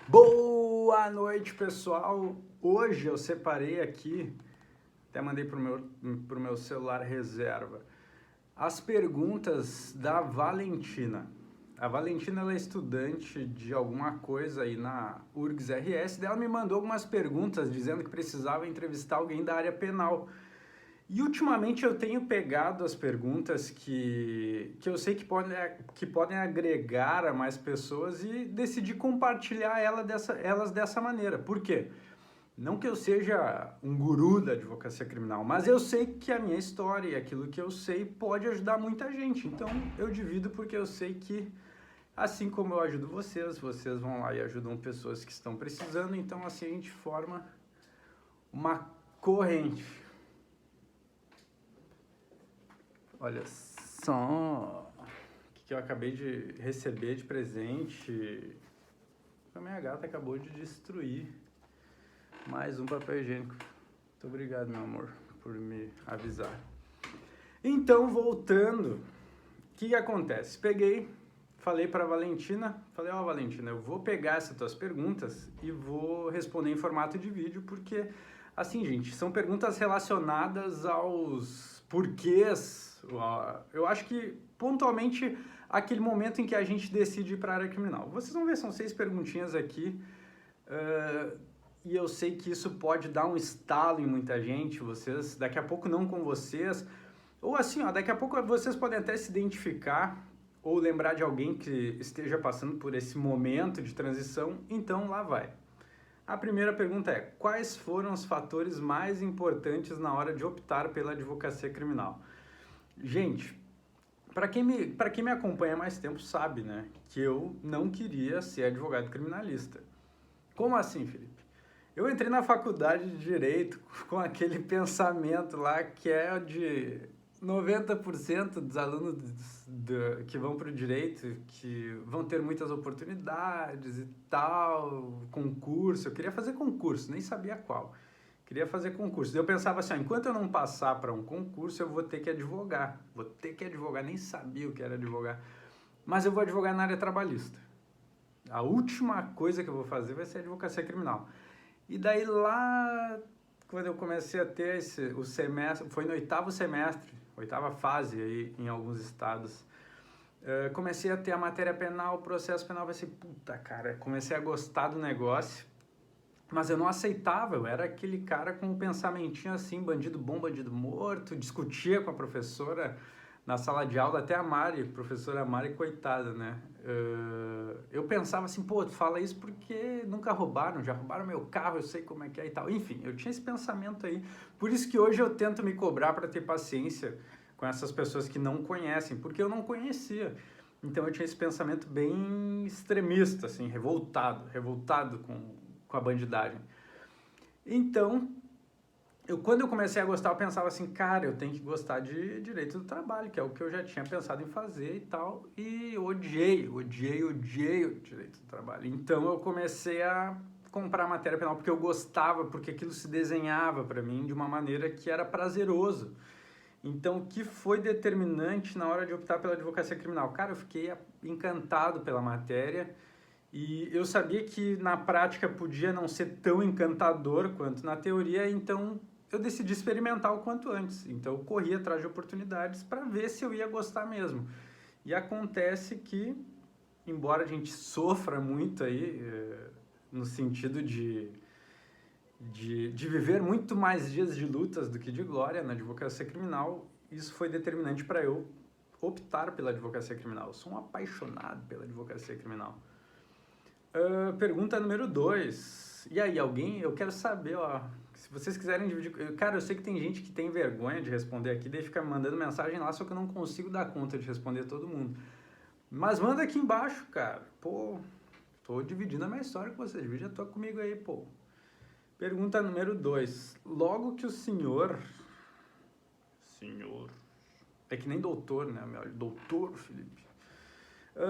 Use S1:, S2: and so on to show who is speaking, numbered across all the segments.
S1: Boa noite, pessoal! Hoje eu separei aqui, até mandei pro meu celular reserva, as perguntas da Valentina. A Valentina ela é estudante de alguma coisa aí na URGS RS, daí ela me mandou algumas perguntas dizendo que precisava entrevistar alguém da área penal. E ultimamente eu tenho pegado as perguntas que eu sei que podem agregar a mais pessoas e decidi compartilhar elas dessa maneira. Por quê? Não que eu seja um guru da advocacia criminal, mas eu sei que a minha história e aquilo que eu sei pode ajudar muita gente. Então eu divido porque eu sei que, assim como eu ajudo vocês, vocês vão lá e ajudam pessoas que estão precisando. Então assim a gente forma uma corrente. Olha só o que eu acabei de receber de presente. A minha gata acabou de destruir mais um papel higiênico. Muito obrigado, meu amor, por me avisar. Então, voltando, o que acontece? Peguei, falei para a Valentina, falei, ó, Valentina, eu vou pegar essas tuas perguntas e vou responder em formato de vídeo, porque, assim, gente, são perguntas relacionadas aos porquês. Eu acho que, pontualmente, aquele momento em que a gente decide ir para a área criminal. Vocês vão ver, são 6 perguntinhas aqui, e eu sei que isso pode dar um estalo em muita gente, vocês, daqui a pouco não com vocês, ou assim, ó, daqui a pouco vocês podem até se identificar, ou lembrar de alguém que esteja passando por esse momento de transição, então lá vai. A primeira pergunta é, quais foram os fatores mais importantes na hora de optar pela advocacia criminal? Gente, para quem me acompanha há mais tempo sabe, né, que eu não queria ser advogado criminalista. Como assim, Felipe? Eu entrei na faculdade de Direito com aquele pensamento lá que é de 90% dos alunos que vão para o Direito, que vão ter muitas oportunidades e tal, concurso. Eu queria fazer concurso, nem sabia qual. Queria fazer concurso. Eu pensava assim, ó, enquanto eu não passar para um concurso, eu vou ter que advogar. Vou ter que advogar, nem sabia o que era advogar. Mas eu vou advogar na área trabalhista. A última coisa que eu vou fazer vai ser advocacia criminal. E daí lá, quando eu comecei a ter o semestre, foi no 8º semestre, 8ª fase aí em alguns estados, comecei a ter a matéria penal, o processo penal, vai ser, puta cara, comecei a gostar do negócio. Mas eu não aceitava, eu era aquele cara com um pensamentinho assim, bandido bom, bandido morto, discutia com a professora na sala de aula, até a Mari, professora Mari, coitada, né? Eu pensava assim, pô, tu fala isso porque nunca roubaram, já roubaram meu carro, eu sei como é que é e tal. Enfim, eu tinha esse pensamento aí, por isso que hoje eu tento me cobrar para ter paciência com essas pessoas que não conhecem, porque eu não conhecia. Então eu tinha esse pensamento bem extremista, assim, revoltado com a bandidagem. Então, quando eu comecei a gostar, eu pensava assim, cara, eu tenho que gostar de direito do trabalho, que é o que eu já tinha pensado em fazer e tal, e eu odiei o direito do trabalho. Então eu comecei a comprar matéria penal porque eu gostava, porque aquilo se desenhava para mim de uma maneira que era prazeroso. Então, o que foi determinante na hora de optar pela advocacia criminal? Cara, eu fiquei encantado pela matéria, e eu sabia que na prática podia não ser tão encantador quanto na teoria, então eu decidi experimentar o quanto antes. Então eu corri atrás de oportunidades para ver se eu ia gostar mesmo. E acontece que, embora a gente sofra muito aí, no sentido de viver muito mais dias de lutas do que de glória na advocacia criminal, isso foi determinante para eu optar pela advocacia criminal. Eu sou um apaixonado pela advocacia criminal. Pergunta número 2. E aí, alguém? Eu quero saber, ó, se vocês quiserem dividir... Cara, eu sei que tem gente que tem vergonha de responder aqui, daí fica me mandando mensagem lá, só que eu não consigo dar conta de responder todo mundo. Mas manda aqui embaixo, cara. Pô, tô dividindo a minha história com vocês, divide a tua comigo aí, pô. Pergunta número 2. Logo que o senhor... É que nem doutor, né, meu? Doutor, Felipe.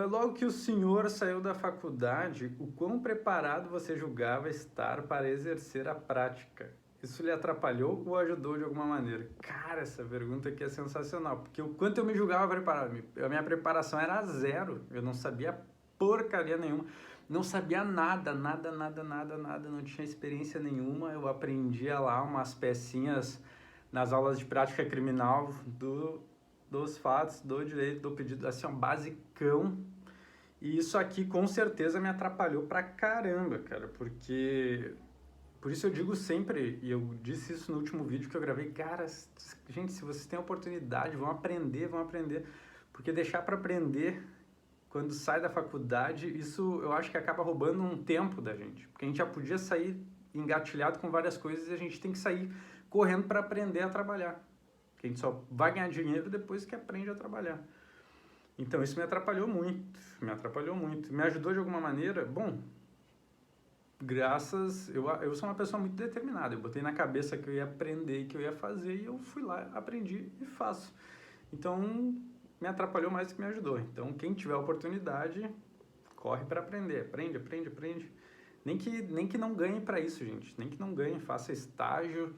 S1: Logo que o senhor saiu da faculdade, o quão preparado você julgava estar para exercer a prática? Isso lhe atrapalhou ou ajudou de alguma maneira? Cara, essa pergunta aqui é sensacional, porque o quanto eu me julgava preparado, a minha preparação era zero, eu não sabia porcaria nenhuma. não sabia nada, não tinha experiência nenhuma. Eu aprendia lá umas pecinhas nas aulas de prática criminal dos fatos, do direito, do pedido, assim, um basicão. E isso aqui com certeza me atrapalhou pra caramba, cara, porque... Por isso eu digo sempre, e eu disse isso no último vídeo que eu gravei, cara, gente, se vocês têm oportunidade, vão aprender, porque deixar para aprender quando sai da faculdade, isso eu acho que acaba roubando um tempo da gente, porque a gente já podia sair engatilhado com várias coisas e a gente tem que sair correndo para aprender a trabalhar, porque a gente só vai ganhar dinheiro depois que aprende a trabalhar. Então isso me atrapalhou muito, me ajudou de alguma maneira, bom... eu sou uma pessoa muito determinada, eu botei na cabeça que eu ia aprender e que eu ia fazer e eu fui lá, aprendi e faço. Então, me atrapalhou mais do que me ajudou. Então, quem tiver oportunidade, corre para aprender, aprende. Nem que não ganhe para isso, gente, nem que não ganhe, faça estágio,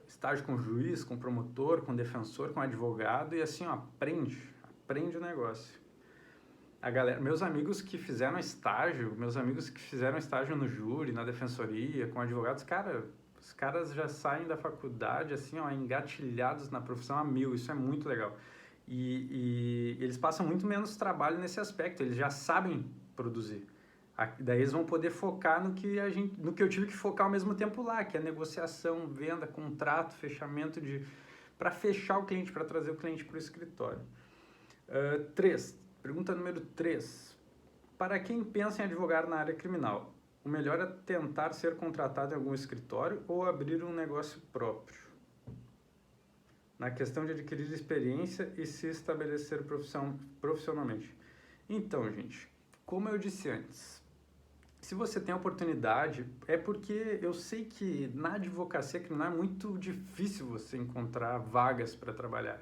S1: estágio com juiz, com promotor, com defensor, com advogado e assim, ó, aprende o negócio. A galera, meus amigos que fizeram estágio no júri, na defensoria, com advogados, cara, os caras já saem da faculdade, assim, ó, engatilhados na profissão a mil, isso é muito legal. E eles passam muito menos trabalho nesse aspecto, eles já sabem produzir. Daí eles vão poder focar no que eu tive que focar ao mesmo tempo lá, que é negociação, venda, contrato, fechamento para fechar o cliente, para trazer o cliente para o escritório. 3. Pergunta número 3. Para quem pensa em advogar na área criminal, o melhor é tentar ser contratado em algum escritório ou abrir um negócio próprio? Na questão de adquirir experiência e se estabelecer profissionalmente. Então, gente, como eu disse antes, se você tem a oportunidade, é porque eu sei que na advocacia criminal é muito difícil você encontrar vagas para trabalhar.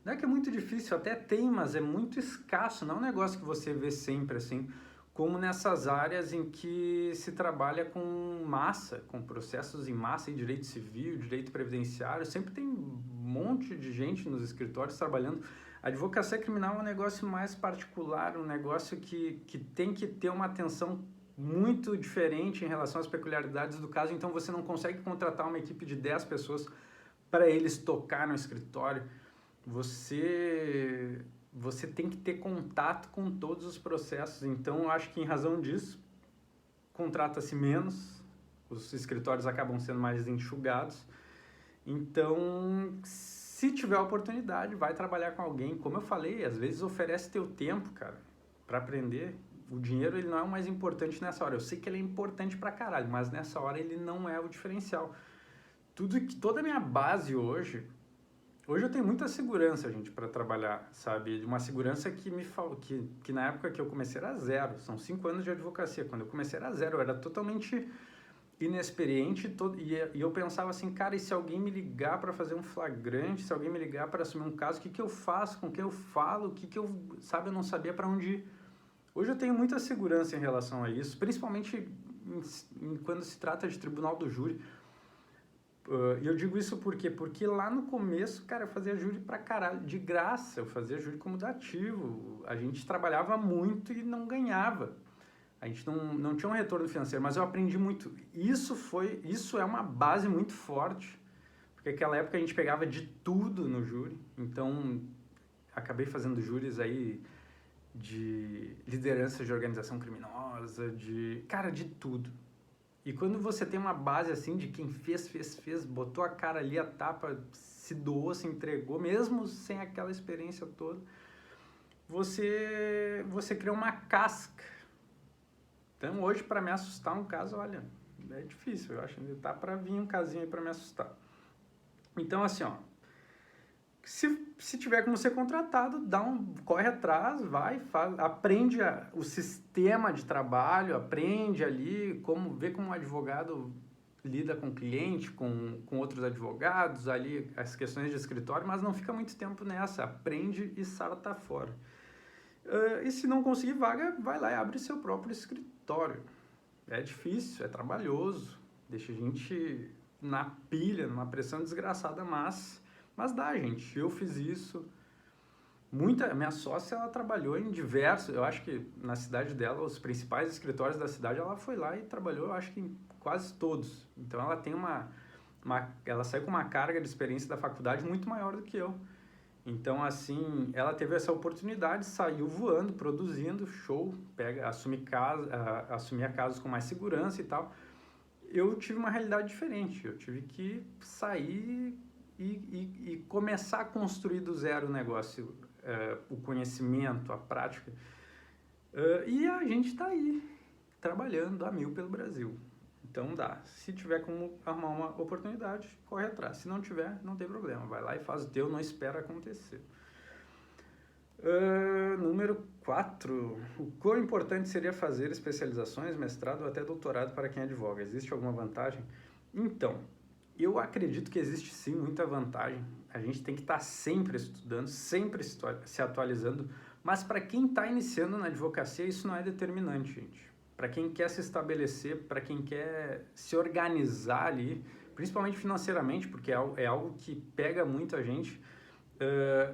S1: Não é que é muito difícil, até tem, mas é muito escasso, não é um negócio que você vê sempre assim, como nessas áreas em que se trabalha com massa, com processos em massa, em direito civil, direito previdenciário, sempre tem um monte de gente nos escritórios trabalhando. A advocacia criminal é um negócio mais particular, um negócio que tem que ter uma atenção muito diferente em relação às peculiaridades do caso, então você não consegue contratar uma equipe de 10 pessoas para eles tocar no escritório. Você tem que ter contato com todos os processos. Então, eu acho que em razão disso, contrata-se menos, os escritórios acabam sendo mais enxugados. Então, se tiver oportunidade, vai trabalhar com alguém. Como eu falei, às vezes oferece teu tempo, cara, para aprender. O dinheiro, ele não é o mais importante nessa hora. Eu sei que ele é importante pra caralho, mas nessa hora ele não é o diferencial. Toda a minha base hoje eu tenho muita segurança, gente, para trabalhar, sabe? Uma segurança que na época que eu comecei era zero. São 5 anos de advocacia. Quando eu comecei era zero. Eu era totalmente inexperiente e eu pensava assim, cara, e se alguém me ligar para fazer um flagrante, se alguém me ligar para assumir um caso, o que eu faço, com quem eu falo, sabe, eu não sabia para onde ir. Hoje eu tenho muita segurança em relação a isso, principalmente quando se trata de tribunal do júri. E eu digo isso por quê? Porque lá no começo, cara, eu fazia júri pra caralho, de graça, eu fazia júri comudativo, a gente trabalhava muito e não ganhava, a gente não tinha um retorno financeiro, mas eu aprendi muito, isso é uma base muito forte, porque naquela época a gente pegava de tudo no júri, então acabei fazendo júris aí de liderança de organização criminosa, de tudo. E quando você tem uma base assim de quem fez, botou a cara ali, a tapa, se doou, se entregou, mesmo sem aquela experiência toda, você cria uma casca. Então hoje, para me assustar um caso, olha, é difícil, eu acho que tá para vir um casinho aí para me assustar. Então assim, ó, se tiver como ser contratado, corre atrás, aprende o sistema de trabalho, aprende ali ver como um advogado lida com o cliente, com outros advogados, ali as questões de escritório, mas não fica muito tempo nessa, aprende e salta fora. E se não conseguir vaga, vai lá e abre seu próprio escritório. É difícil, é trabalhoso, deixa a gente na pilha, numa pressão desgraçada, mas dá, gente. Eu fiz isso, Minha sócia, ela trabalhou em diversos, eu acho que na cidade dela, os principais escritórios da cidade, ela foi lá e trabalhou, eu acho que em quase todos. Então ela tem ela saiu com uma carga de experiência da faculdade muito maior do que eu. Então, assim, ela teve essa oportunidade, saiu voando, produzindo, show, assumia casos com mais segurança e tal. Eu tive uma realidade diferente, eu tive que sair e começar a construir do zero o negócio, o conhecimento, a prática. E a gente está aí, trabalhando a mil pelo Brasil. Então dá. Se tiver como arrumar uma oportunidade, corre atrás. Se não tiver, não tem problema. Vai lá e faz o teu, não espera acontecer. Número 4. O quão importante seria fazer especializações, mestrado ou até doutorado para quem advoga? Existe alguma vantagem? Então, eu acredito que existe sim muita vantagem. A gente tem que estar sempre estudando, sempre se atualizando. Mas para quem está iniciando na advocacia, isso não é determinante, gente. Para quem quer se estabelecer, para quem quer se organizar ali, principalmente financeiramente, porque é algo que pega muito a gente,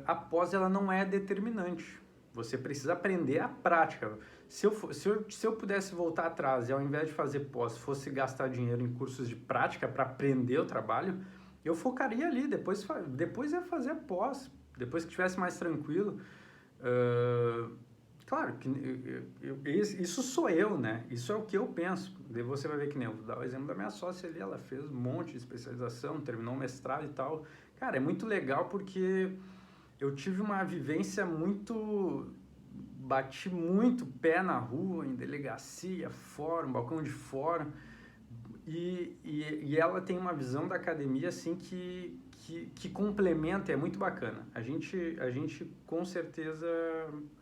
S1: a pós ela não é determinante. Você precisa aprender a prática. Se eu pudesse voltar atrás e ao invés de fazer pós, fosse gastar dinheiro em cursos de prática para aprender o trabalho, eu focaria ali, depois ia fazer a pós, depois que estivesse mais tranquilo. Claro, isso sou eu, né? Isso é o que eu penso. Daí você vai ver que nem eu vou dar o exemplo da minha sócia ali, ela fez um monte de especialização, terminou um mestrado e tal. Cara, é muito legal porque eu tive uma vivência bati muito pé na rua, em delegacia, fórum, balcão de fórum, e ela tem uma visão da academia assim que complementa, é muito bacana. A gente com certeza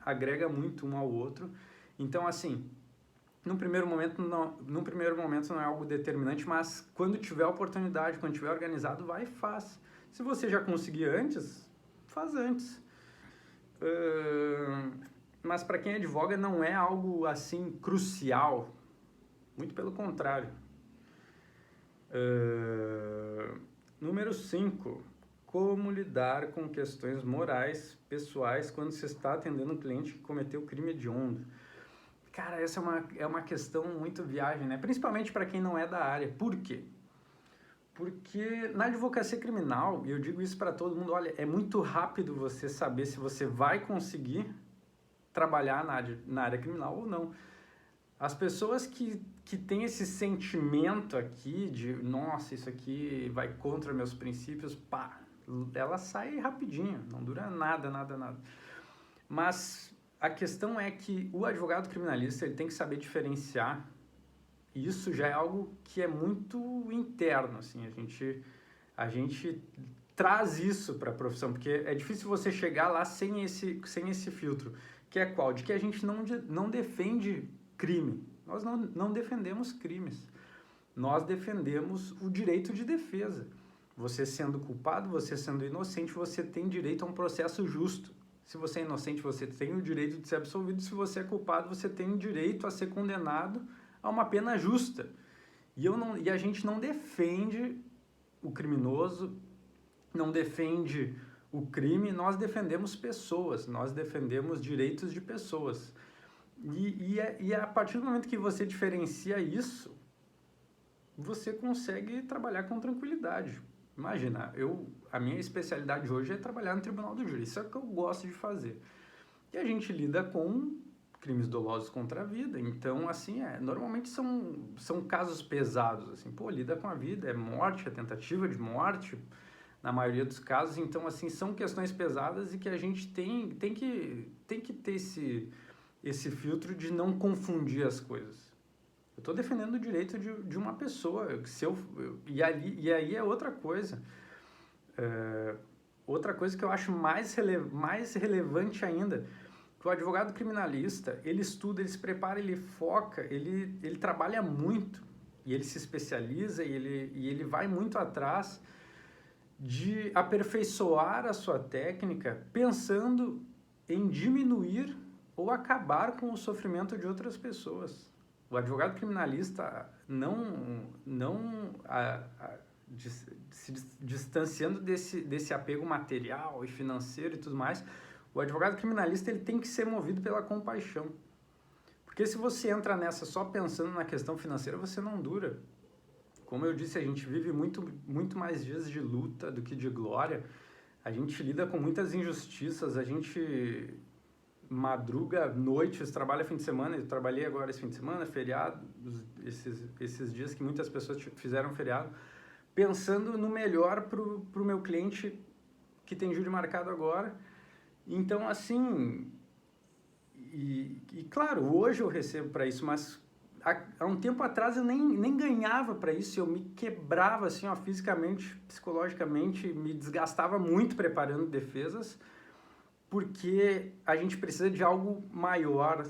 S1: agrega muito um ao outro. Então, assim, num primeiro momento não é algo determinante, mas quando tiver oportunidade, quando tiver organizado, vai e faz. Se você já conseguir antes, faz antes. Mas para quem advoga não é algo assim crucial, muito pelo contrário. Número 5. Como lidar com questões morais, pessoais, quando você está atendendo um cliente que cometeu crime hediondo? Cara, essa é uma questão muito viagem, né? Principalmente para quem não é da área. Por quê? Porque na advocacia criminal, e eu digo isso para todo mundo, olha, é muito rápido você saber se você vai conseguir trabalhar na área criminal ou não. As pessoas que têm esse sentimento aqui de, nossa, isso aqui vai contra meus princípios, pá, ela sai rapidinho, não dura nada. Mas a questão é que o advogado criminalista ele tem que saber diferenciar. E isso já é algo que é muito interno, assim, a gente traz isso para a profissão, porque é difícil você chegar lá sem esse filtro, que é qual? De que a gente não defende crime. Nós não defendemos crimes. Nós defendemos o direito de defesa. Você sendo culpado, você sendo inocente, você tem direito a um processo justo. Se você é inocente, você tem o direito de ser absolvido. Se você é culpado, você tem o direito a ser condenado a uma pena justa. E a gente não defende o criminoso, não defende o crime, nós defendemos pessoas, nós defendemos direitos de pessoas. E a partir do momento que você diferencia isso, você consegue trabalhar com tranquilidade. Imagina, a minha especialidade hoje é trabalhar no tribunal do júri, isso é o que eu gosto de fazer. E a gente lida com crimes dolosos contra a vida, então, assim, normalmente são casos pesados, assim, lida com a vida, é morte, é tentativa de morte, na maioria dos casos, então, assim, são questões pesadas e que a gente tem que ter esse filtro de não confundir as coisas. Eu estou defendendo o direito de uma pessoa, e aí é outra coisa. Outra coisa que eu acho mais relevante ainda, que o advogado criminalista, ele estuda, ele se prepara, ele foca, ele trabalha muito, e ele se especializa, e ele vai muito atrás de aperfeiçoar a sua técnica, pensando em diminuir ou acabar com o sofrimento de outras pessoas. O advogado criminalista se distanciando desse apego material e financeiro e tudo mais, O advogado criminalista ele tem que ser movido pela compaixão. Porque se você entra nessa só pensando na questão financeira, você não dura. Como eu disse, a gente vive muito mais dias de luta do que de glória. A gente lida com muitas injustiças, a gente madruga noites, trabalha fim de semana. Eu trabalhei agora esse fim de semana, feriado, esses dias que muitas pessoas fizeram feriado, pensando no melhor pro meu cliente que tem júri marcado agora. Então, assim, claro, hoje eu recebo para isso, mas há um tempo atrás eu nem ganhava para isso, eu me quebrava assim, ó, fisicamente, psicologicamente, me desgastava muito preparando defesas, porque a gente precisa de algo maior,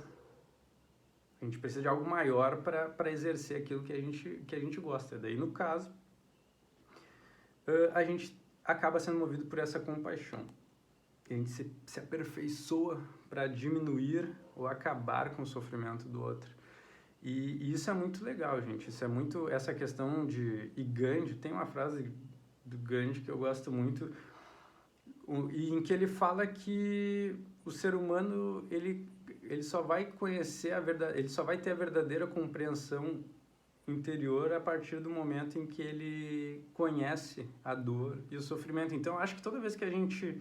S1: para exercer aquilo que a gente gosta. Daí, no caso, a gente acaba sendo movido por essa compaixão. A gente se aperfeiçoa para diminuir ou acabar com o sofrimento do outro. E isso é muito legal, gente. Isso é muito... Essa questão de... E Gandhi, tem uma frase do Gandhi que eu gosto muito, e em que ele fala que o ser humano, ele só vai conhecer a verdade, ele só vai ter a verdadeira compreensão interior a partir do momento em que ele conhece a dor e o sofrimento. Então, acho que toda vez que a gente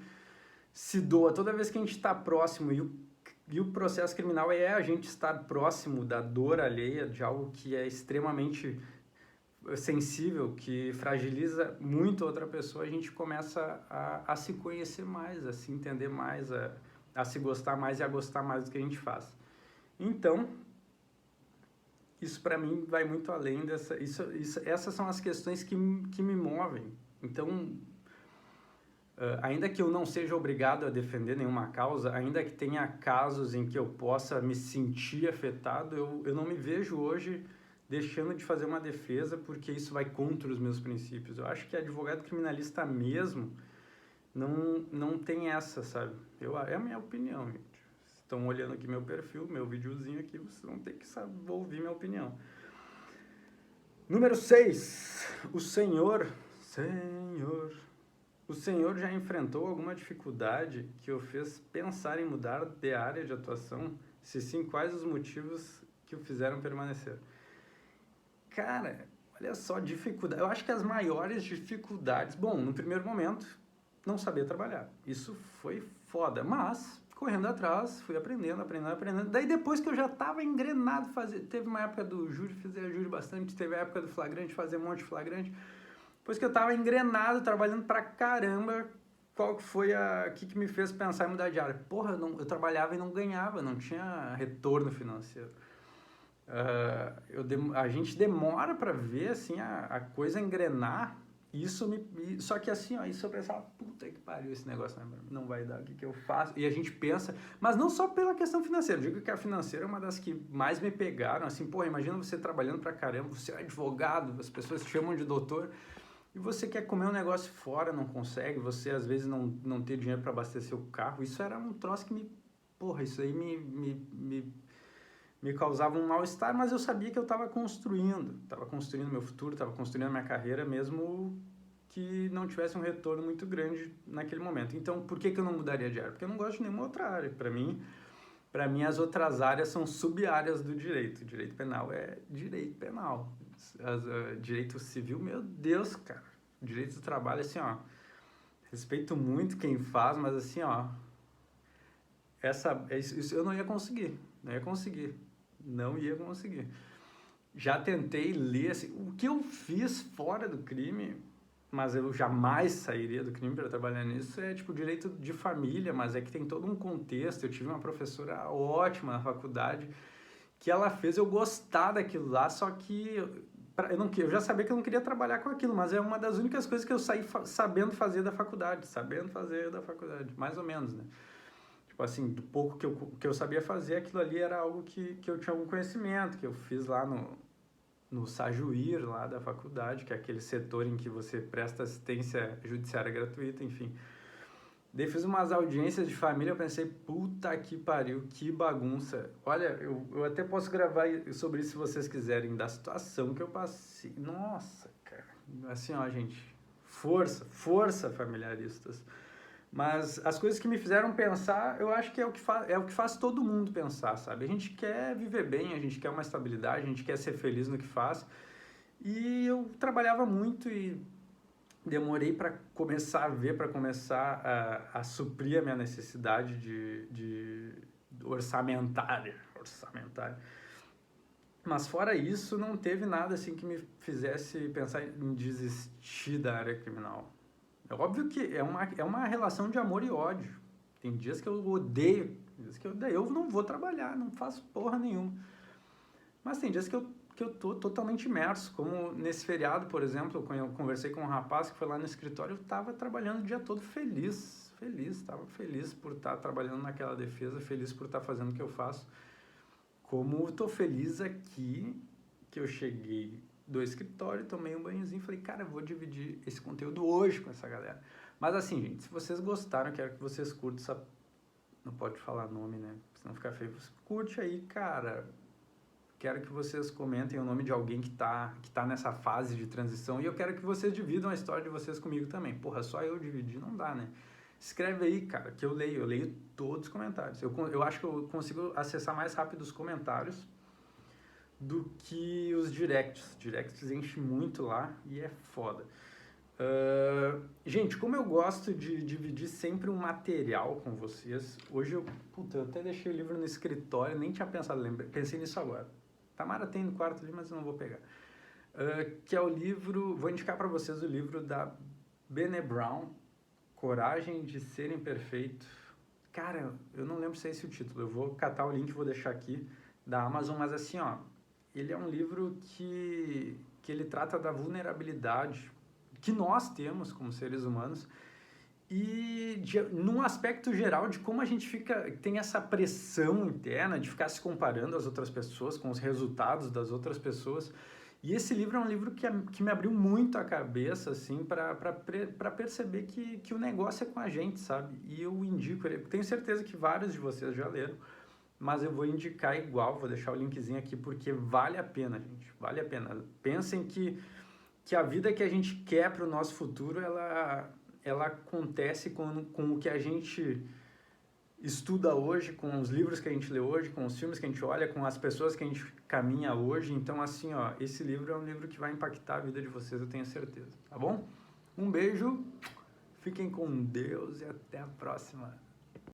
S1: se doa, toda vez que a gente está próximo, e o processo criminal é a gente estar próximo da dor alheia, de algo que é extremamente sensível, que fragiliza muito a outra pessoa, a gente começa a se conhecer mais, a se entender mais, a se gostar mais e a gostar mais do que a gente faz. Então, isso para mim vai muito além dessa... essas são as questões que me movem. Então, ainda que eu não seja obrigado a defender nenhuma causa, ainda que tenha casos em que eu possa me sentir afetado, eu não me vejo hoje deixando de fazer uma defesa porque isso vai contra os meus princípios. Eu acho que advogado criminalista mesmo não tem essa, sabe? É a minha opinião, gente. Estão olhando aqui meu perfil, meu videozinho aqui, vocês vão ter que ouvir minha opinião. Número 6. O Senhor já enfrentou alguma dificuldade que o fez pensar em mudar de área de atuação? Se sim, quais os motivos que o fizeram permanecer? Cara, olha só, dificuldade. Eu acho que as maiores dificuldades... Bom, no primeiro momento, não sabia trabalhar. Isso foi foda, mas correndo atrás, fui aprendendo. Daí depois que eu já estava engrenado, teve uma época do júri, fazia júri bastante, teve a época do flagrante, fazia um monte de flagrante. Depois que eu estava engrenado, trabalhando pra caramba, qual que foi que me fez pensar em mudar de área? Porra, eu trabalhava e não ganhava, não tinha retorno financeiro. A gente demora para ver assim, a coisa engrenar. Só que assim, ó, isso eu pensava, puta que pariu, esse negócio não vai dar, o que eu faço? E a gente pensa, mas não só pela questão financeira, eu digo que a financeira é uma das que mais me pegaram, assim, porra, imagina você trabalhando pra caramba, você é advogado, as pessoas te chamam de doutor, e você quer comer um negócio fora, não consegue, você às vezes não ter dinheiro para abastecer o carro, isso era um troço que isso aí me causava um mal-estar, mas eu sabia que eu estava construindo meu futuro, estava construindo a minha carreira, mesmo que não tivesse um retorno muito grande naquele momento. Então, por que eu não mudaria de área? Porque eu não gosto de nenhuma outra área. Para mim, as outras áreas são sub-áreas do direito. Direito penal é direito penal. Direito civil, meu Deus, cara. Direito do trabalho, assim, ó, respeito muito quem faz, mas assim, ó, isso eu não ia conseguir. Já tentei ler, assim, o que eu fiz fora do crime, mas eu jamais sairia do crime para trabalhar nisso, é tipo direito de família, mas é que tem todo um contexto. Eu tive uma professora ótima na faculdade, que ela fez eu gostar daquilo lá, só que eu já sabia que eu não queria trabalhar com aquilo, mas é uma das únicas coisas que eu saí sabendo fazer da faculdade, mais ou menos, né? Tipo assim, do pouco que eu sabia fazer, aquilo ali era algo que eu tinha algum conhecimento, que eu fiz lá no Sajuir, lá da faculdade, que é aquele setor em que você presta assistência judiciária gratuita, enfim. Daí fiz umas audiências de família, eu pensei, puta que pariu, que bagunça. Olha, eu até posso gravar sobre isso se vocês quiserem, da situação que eu passei. Nossa, cara. Assim, ó, gente, força, familiaristas. Mas as coisas que me fizeram pensar, eu acho que é o que faz todo mundo pensar, sabe? A gente quer viver bem, a gente quer uma estabilidade, a gente quer ser feliz no que faz. E eu trabalhava muito e demorei para começar a ver, para começar a suprir a minha necessidade de orçamentária. Mas fora isso, não teve nada assim que me fizesse pensar em desistir da área criminal. É óbvio que é uma relação de amor e ódio. Tem dias que eu odeio, tem dias que eu não vou trabalhar, não faço porra nenhuma. Mas tem dias que eu tô totalmente imerso, como nesse feriado, por exemplo, quando eu conversei com um rapaz que foi lá no escritório, eu tava trabalhando o dia todo tava feliz por estar trabalhando naquela defesa, feliz por estar fazendo o que eu faço. Como eu tô feliz aqui, que eu cheguei do escritório, tomei um banhozinho e falei, cara, eu vou dividir esse conteúdo hoje com essa galera. Mas assim, gente, se vocês gostaram, quero que vocês curtam essa... Não pode falar nome, né? Senão fica feio. Curte aí, cara. Quero que vocês comentem o nome de alguém que tá nessa fase de transição e eu quero que vocês dividam a história de vocês comigo também. Porra, só eu dividir não dá, né? Escreve aí, cara, que eu leio todos os comentários. Eu acho que eu consigo acessar mais rápido os comentários do que os directs. Directs enchem muito lá e é foda. Gente, como eu gosto de dividir sempre um material com vocês, hoje eu até deixei o livro no escritório, nem tinha pensado, pensei nisso agora. Tamara tem no quarto ali, mas eu não vou pegar. Que é o livro, vou indicar para vocês o livro da Brené Brown, Coragem de Ser Imperfeito. Cara, eu não lembro se é esse o título, eu vou catar o link e vou deixar aqui da Amazon, mas assim, ó, ele é um livro que ele trata da vulnerabilidade que nós temos como seres humanos e num aspecto geral de como a gente tem essa pressão interna de ficar se comparando às outras pessoas, com os resultados das outras pessoas. E esse livro é um livro que me abriu muito a cabeça, assim, para perceber que o negócio é com a gente, sabe? E eu indico ele, tenho certeza que vários de vocês já leram, mas eu vou indicar igual, vou deixar o linkzinho aqui, porque vale a pena, gente, vale a pena. Pensem que a vida que a gente quer para o nosso futuro, ela acontece com o que a gente estuda hoje, com os livros que a gente lê hoje, com os filmes que a gente olha, com as pessoas que a gente caminha hoje. Então, assim, ó, esse livro é um livro que vai impactar a vida de vocês, eu tenho certeza, tá bom? Um beijo, fiquem com Deus e até a próxima.